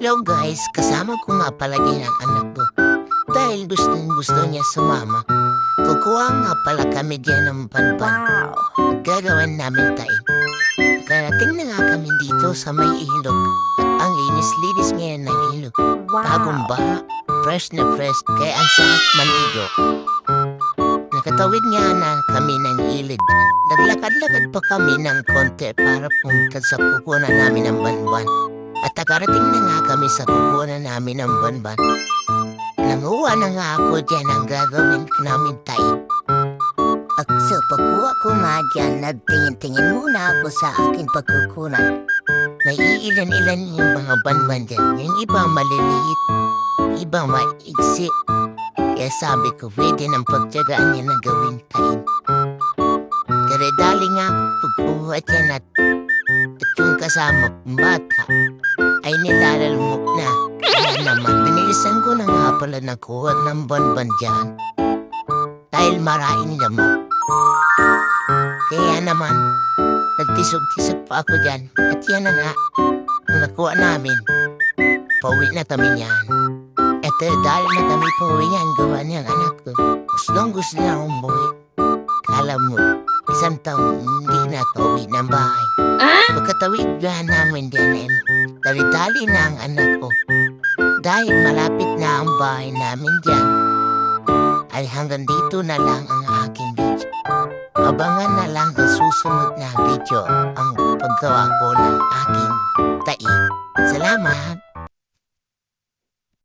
Hello guys, kasama ko nga pala din ang anak ko. Dahil gusto niya sumama. Kukuha nga pala kami dyan ng panpan. Gagawin namin tayo. Karating na nga kami dito sa may ilog. Ang linis-linis ngayon ng ilog. Bagong baha, fresh na fresh, kaya ang sarap maligo. Nakatawid nga na kami ng ilid. Naglakad-lakad pa kami ng konti para pumunta sa kukunan namin ng banban. At nakarating na nga kami sa kukunan namin ng banban. Nanguha na nga ako dyan ang gagawin namin tayo. At sa pagkuha ko nga dyan, nagtingin-tingin muna ako sa aking pagkukunan. May iilan-ilan yung mga banban dyan. Yung iba maliliit, iba maigsi. Kaya sabi ko, pwede ng pagtyagaan niya na gawin tayo. Kaya dali nga pagkuha dyan at yung kasama kong bata ay nilalalmok na. Kaya naman, pinilisan ko na nga pala nakuha ng banban dyan. Dahil maraing lamok. Kaya naman, nagtisog-tisog pa ako dyan. At yan na nga, nakuha namin. Pauwi na kami niyan. Eto, dahil na kami pauwi niyan, gawa niyang anak ko. Gusto na akong buwi. Kala mo, isang taong hindi na kauwi ng bahay. Pagkatawid nga namin dyan, dali-dali na ang anak ko. Dahil malapit na ang bahay namin dyan, ay hanggang dito na lang ang aking video. Abangan na lang ang susunod na video ang paggawa ko ng aking tae. Salamat!